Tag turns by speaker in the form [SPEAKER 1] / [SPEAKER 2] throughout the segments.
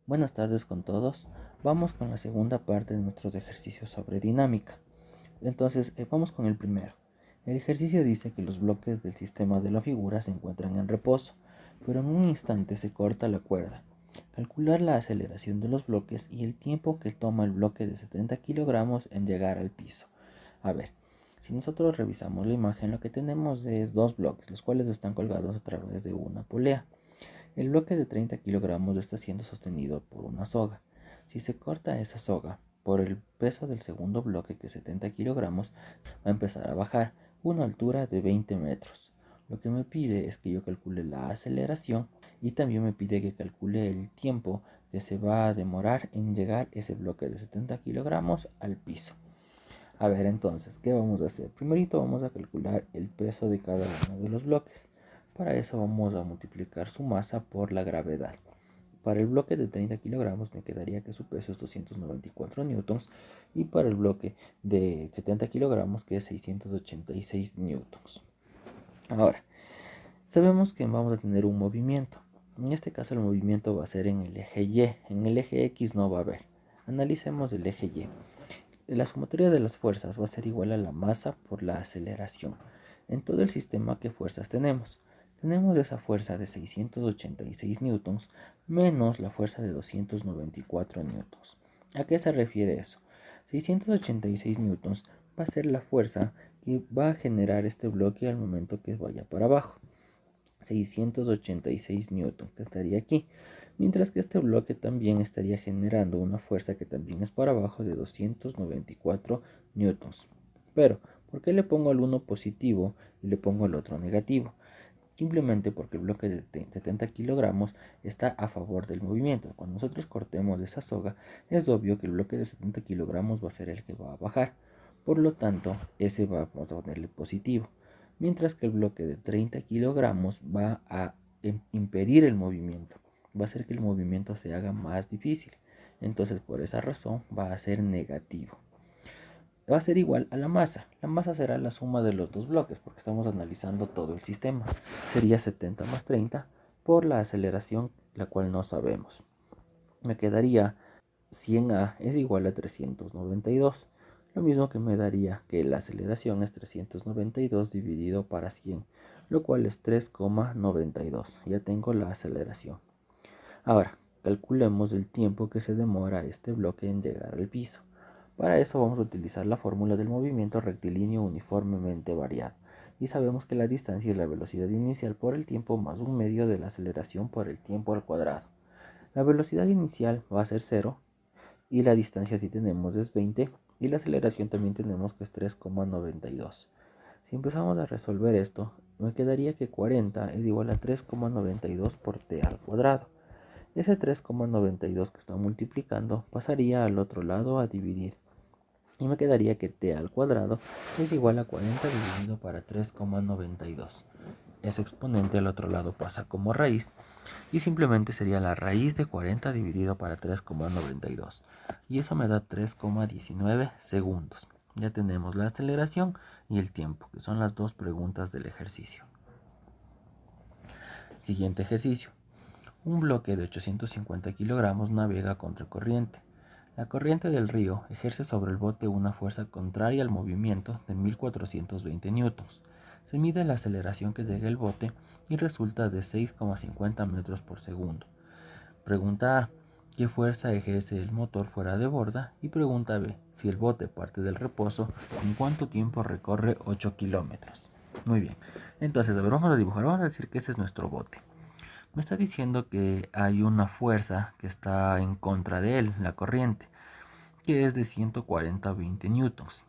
[SPEAKER 1] Buenas tardes con todos. Vamos con la segunda parte de nuestros ejercicios sobre dinámica. Entonces, vamos con el primero. El ejercicio dice que los bloques del sistema de la figura se encuentran en reposo, pero en un instante se corta la cuerda. Calcular la aceleración de los bloques y el tiempo que toma el bloque de 70 kilogramos en llegar al piso. A ver, si nosotros revisamos la imagen, lo que tenemos es dos bloques, los cuales están colgados a través de una polea. El bloque de 30 kilogramos está siendo sostenido por una soga. Si se corta esa soga, por el peso del segundo bloque, que es 70 kilogramos, va a empezar a bajar una altura de 20 metros. Lo que me pide es que yo calcule la aceleración y también me pide que calcule el tiempo que se va a demorar en llegar ese bloque de 70 kilogramos al piso. A ver, entonces, ¿qué vamos a hacer? Primerito vamos a calcular el peso de cada uno de los bloques. Para eso vamos a multiplicar su masa por la gravedad. Para el bloque de 30 kilogramos me quedaría que su peso es 294 newtons y para el bloque de 70 kilogramos que es 686 newtons. Ahora, sabemos que vamos a tener un movimiento. En este caso el movimiento va a ser en el eje Y, en el eje X no va a haber. Analicemos el eje Y. La sumatoria de las fuerzas va a ser igual a la masa por la aceleración. En todo el sistema, ¿qué fuerzas tenemos? Tenemos esa fuerza de 686 newtons menos la fuerza de 294 newtons. ¿A qué se refiere eso? 686 newtons va a ser la fuerza que va a generar este bloque al momento que vaya para abajo. 686 newtons que estaría aquí, mientras que este bloque también estaría generando una fuerza que también es para abajo de 294 newtons. Pero, ¿por qué le pongo al uno positivo y le pongo al otro negativo? Simplemente porque el bloque de 70 kilogramos está a favor del movimiento. Cuando nosotros cortemos esa soga, es obvio que el bloque de 70 kilogramos va a ser el que va a bajar. Por lo tanto, ese vamos a ponerle positivo. Mientras que el bloque de 30 kilogramos va a impedir el movimiento. Va a hacer que el movimiento se haga más difícil. Entonces, por esa razón, va a ser negativo. Va a ser igual a la masa. La masa será la suma de los dos bloques porque estamos analizando todo el sistema. Sería 70 más 30 por la aceleración, la cual no sabemos. Me quedaría 100A es igual a 392. Lo mismo que me daría que la aceleración es 392 dividido para 100, lo cual es 3,92. Ya tengo la aceleración. Ahora, calculemos el tiempo que se demora este bloque en llegar al piso. Para eso vamos a utilizar la fórmula del movimiento rectilíneo uniformemente variado. Y sabemos que la distancia es la velocidad inicial por el tiempo más un medio de la aceleración por el tiempo al cuadrado. La velocidad inicial va a ser 0 y la distancia si tenemos es 20 y la aceleración también tenemos que es 3,92. Si empezamos a resolver esto, me quedaría que 40 es igual a 3,92 por t al cuadrado. Ese 3,92 que está multiplicando pasaría al otro lado a dividir. Y me quedaría que t al cuadrado es igual a 40 dividido para 3,92. Ese exponente al otro lado pasa como raíz y simplemente sería la raíz de 40 dividido para 3,92. Y eso me da 3,19 segundos. Ya tenemos la aceleración y el tiempo, que son las dos preguntas del ejercicio. Siguiente ejercicio. Un bloque de 850 kilogramos navega contra corriente. La corriente del río ejerce sobre el bote una fuerza contraria al movimiento de 1420 newtons. Se mide la aceleración que llega el bote y resulta de 6,50 metros por segundo. Pregunta A. ¿Qué fuerza ejerce el motor fuera de borda? Y pregunta B. Si el bote parte del reposo, ¿en cuánto tiempo recorre 8 kilómetros? Muy bien. Entonces, a ver, vamos a dibujar. Vamos a decir que ese es nuestro bote. Me está diciendo que hay una fuerza que está en contra de él, la corriente, que es de 140-20 newtons.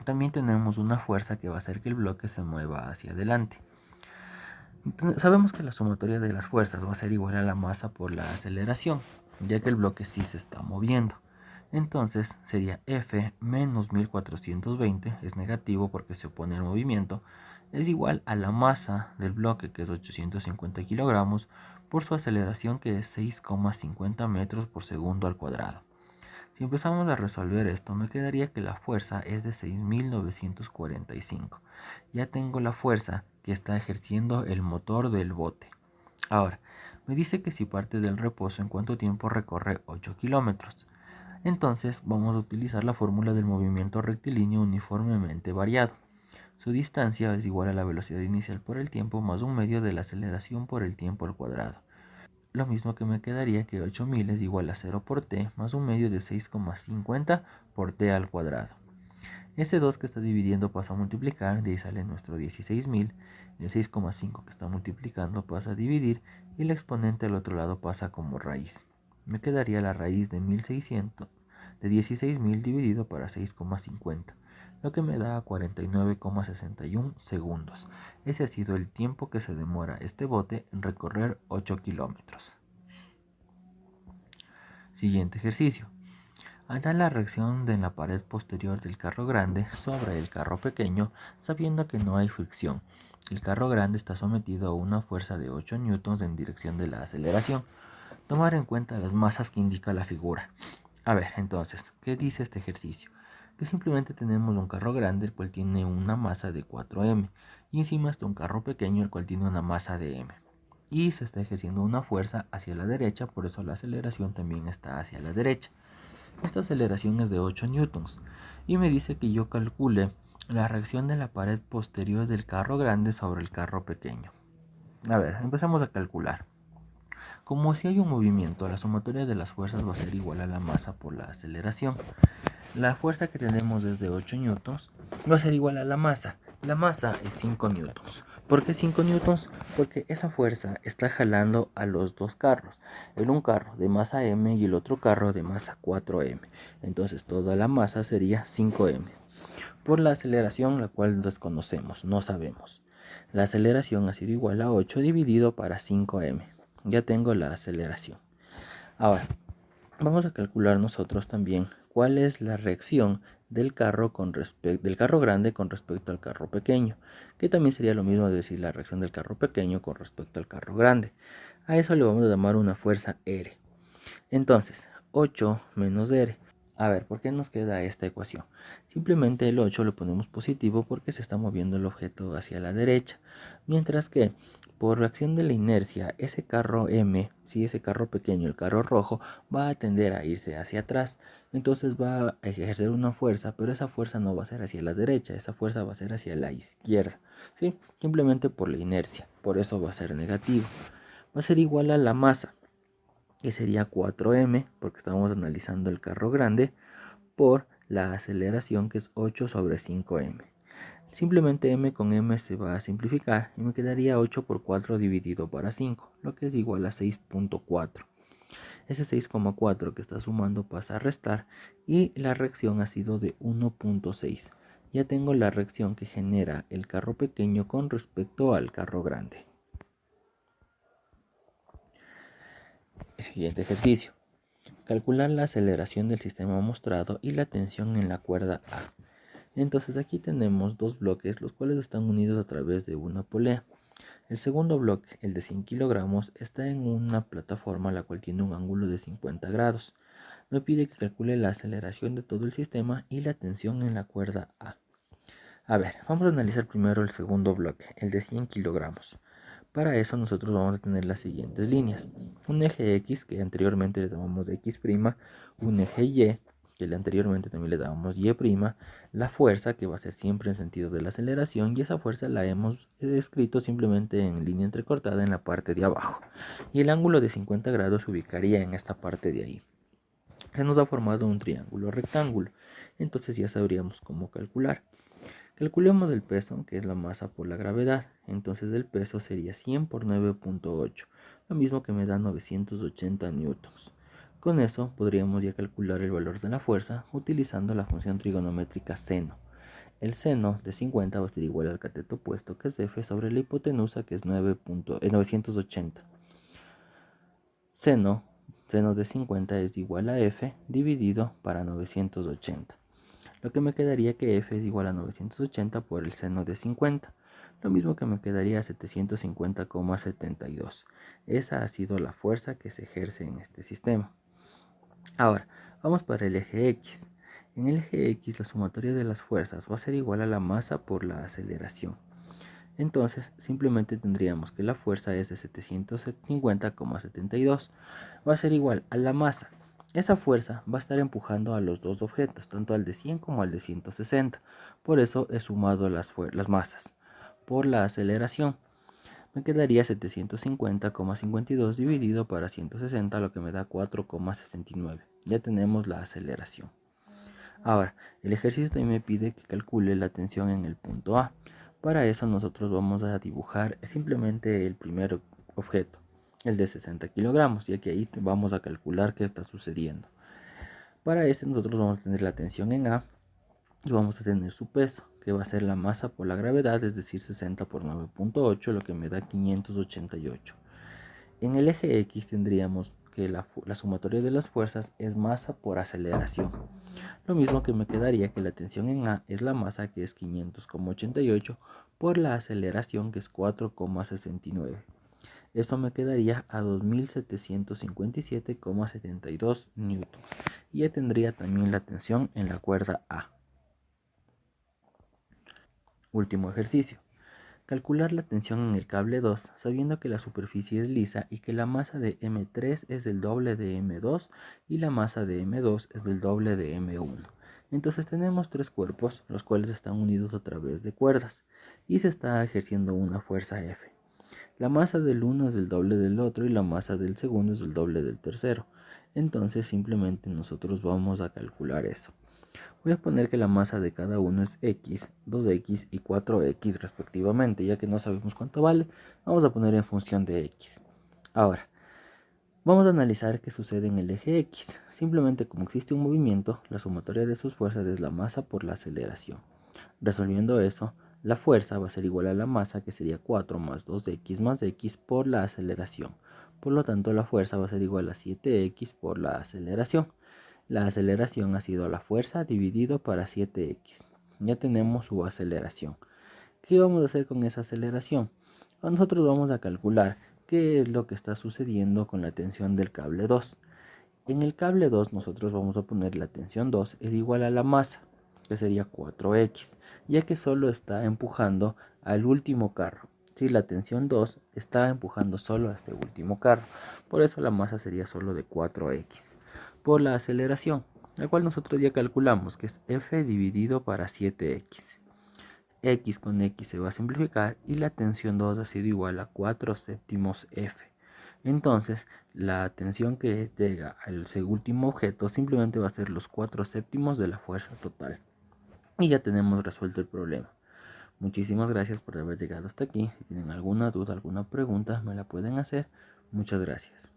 [SPEAKER 1] También tenemos una fuerza que va a hacer que el bloque se mueva hacia adelante. Sabemos que la sumatoria de las fuerzas va a ser igual a la masa por la aceleración, ya que el bloque sí se está moviendo. Entonces sería F menos 1420, es negativo porque se opone al movimiento, es igual a la masa del bloque, que es 850 kilogramos, por su aceleración, que es 6,50 metros por segundo al cuadrado. Si empezamos a resolver esto, me quedaría que la fuerza es de 6.945. Ya tengo la fuerza que está ejerciendo el motor del bote. Ahora, me dice que si parte del reposo, ¿en cuánto tiempo recorre 8 kilómetros? Entonces vamos a utilizar la fórmula del movimiento rectilíneo uniformemente variado. Su distancia es igual a la velocidad inicial por el tiempo más un medio de la aceleración por el tiempo al cuadrado. Lo mismo que me quedaría que 8000 es igual a 0 por t más un medio de 6,50 por t al cuadrado. Ese 2 que está dividiendo pasa a multiplicar, de ahí sale nuestro 16.000, el 6,5 que está multiplicando pasa a dividir y el exponente al otro lado pasa como raíz. Me quedaría la raíz de 1600, de 16.000 dividido para 6,50, lo que me da 49,61 segundos. Ese ha sido el tiempo que se demora este bote en recorrer 8 kilómetros. Siguiente ejercicio. Halla la reacción de la pared posterior del carro grande sobre el carro pequeño, sabiendo que no hay fricción. El carro grande está sometido a una fuerza de 8 newtons en dirección de la aceleración. Tomar en cuenta las masas que indica la figura. A ver, entonces, ¿qué dice este ejercicio? Que simplemente tenemos un carro grande el cual tiene una masa de 4m y encima está un carro pequeño el cual tiene una masa de m. Y se está ejerciendo una fuerza hacia la derecha, por eso la aceleración también está hacia la derecha. Esta aceleración es de 8 newtons y me dice que yo calcule la reacción de la pared posterior del carro grande sobre el carro pequeño. A ver, empezamos a calcular. Como si hay un movimiento, la sumatoria de las fuerzas va a ser igual a la masa por la aceleración. La fuerza que tenemos es de 8 newtons, va a ser igual a la masa. La masa es 5 newtons. ¿Por qué 5 newtons? Porque esa fuerza está jalando a los dos carros. El un carro de masa m y el otro carro de masa 4m. Entonces toda la masa sería 5m. Por la aceleración, la cual desconocemos, no sabemos. La aceleración ha sido igual a 8 dividido para 5m. Ya tengo la aceleración. Ahora, vamos a calcular nosotros también cuál es la reacción del carro grande con respecto al carro pequeño, que también sería lo mismo de decir la reacción del carro pequeño con respecto al carro grande. A eso le vamos a llamar una fuerza R. Entonces, 8 menos R. A ver, ¿por qué nos queda esta ecuación? Simplemente el 8 lo ponemos positivo porque se está moviendo el objeto hacia la derecha, mientras que por reacción de la inercia, ese carro M, si ese carro pequeño, el carro rojo, va a tender a irse hacia atrás. Entonces va a ejercer una fuerza, pero esa fuerza no va a ser hacia la derecha, esa fuerza va a ser hacia la izquierda, ¿sí? Simplemente por la inercia, por eso va a ser negativo. Va a ser igual a la masa, que sería 4m, porque estamos analizando el carro grande, por la aceleración, que es 8 sobre 5m. Simplemente m con m se va a simplificar y me quedaría 8 por 4 dividido para 5, lo que es igual a 6.4. Ese 6,4 que está sumando pasa a restar y la reacción ha sido de 1.6. Ya tengo la reacción que genera el carro pequeño con respecto al carro grande. Siguiente ejercicio. Calcular la aceleración del sistema mostrado y la tensión en la cuerda A. Entonces aquí tenemos dos bloques los cuales están unidos a través de una polea. El segundo bloque, el de 100 kilogramos, está en una plataforma la cual tiene un ángulo de 50 grados. Me pide que calcule la aceleración de todo el sistema y la tensión en la cuerda A. A ver, vamos a analizar primero el segundo bloque, el de 100 kilogramos. Para eso nosotros vamos a tener las siguientes líneas. Un eje X, que anteriormente le llamamos X', un eje Y, que anteriormente también le dábamos Y', la fuerza, que va a ser siempre en sentido de la aceleración, y esa fuerza la hemos escrito simplemente en línea entrecortada en la parte de abajo. Y el ángulo de 50 grados se ubicaría en esta parte de ahí. Se nos ha formado un triángulo rectángulo, entonces ya sabríamos cómo calcular. Calculemos el peso, que es la masa por la gravedad. Entonces el peso sería 100 por 9.8, lo mismo que me da 980 newtons. Con eso podríamos ya calcular el valor de la fuerza utilizando la función trigonométrica seno. El seno de 50 va a ser igual al cateto opuesto, que es F, sobre la hipotenusa, que es 980. Seno de 50 es igual a F dividido para 980. Lo que me quedaría que F es igual a 980 por el seno de 50. Lo mismo que me quedaría 750,72. Esa ha sido la fuerza que se ejerce en este sistema. Ahora, vamos para el eje X. En el eje X la sumatoria de las fuerzas va a ser igual a la masa por la aceleración. Entonces simplemente tendríamos que la fuerza es de 750,72. Va a ser igual a la masa. Esa fuerza va a estar empujando a los dos objetos, tanto al de 100 como al de 160. Por eso he sumado las masas. Por la aceleración, me quedaría 750,52 dividido para 160, lo que me da 4,69. Ya tenemos la aceleración. Ahora, el ejercicio también me pide que calcule la tensión en el punto A. Para eso nosotros vamos a dibujar simplemente el primer objeto, el de 60 kilogramos, ya que ahí vamos a calcular qué está sucediendo. Para este nosotros vamos a tener la tensión en A y vamos a tener su peso, que va a ser la masa por la gravedad, es decir, 60 por 9.8, lo que me da 588. En el eje X tendríamos que la sumatoria de las fuerzas es masa por aceleración. Lo mismo que me quedaría que la tensión en A es la masa, que es 500,88, por la aceleración, que es 4,69. Esto me quedaría a 2757,72 newtons. Y ya tendría también la tensión en la cuerda A. Último ejercicio. Calcular la tensión en el cable 2, sabiendo que la superficie es lisa y que la masa de M3 es el doble de M2 y la masa de M2 es el doble de M1. Entonces tenemos tres cuerpos, los cuales están unidos a través de cuerdas y se está ejerciendo una fuerza F. La masa del uno es el doble del otro y la masa del segundo es el doble del tercero. Entonces simplemente nosotros vamos a calcular eso. Voy a poner que la masa de cada uno es X, 2X y 4X respectivamente, ya que no sabemos cuánto vale, vamos a poner en función de X. Ahora, vamos a analizar qué sucede en el eje X. Simplemente, como existe un movimiento, la sumatoria de sus fuerzas es la masa por la aceleración. Resolviendo eso, la fuerza va a ser igual a la masa, que sería 4 más 2X más X por la aceleración. Por lo tanto, la fuerza va a ser igual a 7X por la aceleración. La aceleración ha sido la fuerza dividido para 7x. Ya tenemos su aceleración. ¿Qué vamos a hacer con esa aceleración? Nosotros vamos a calcular qué es lo que está sucediendo con la tensión del cable 2. En el cable 2 nosotros vamos a poner la tensión 2 es igual a la masa, que sería 4x, ya que solo está empujando al último carro. Si la tensión 2 está empujando solo a este último carro, por eso la masa sería solo de 4x. Por la aceleración, la cual nosotros ya calculamos, que es F dividido para 7x. X con X se va a simplificar y la tensión 2 ha sido igual a 4 séptimos F. Entonces, la tensión que llega al último objeto simplemente va a ser los 4 séptimos de la fuerza total. Y ya tenemos resuelto el problema. Muchísimas gracias por haber llegado hasta aquí. Si tienen alguna duda, alguna pregunta, me la pueden hacer. Muchas gracias.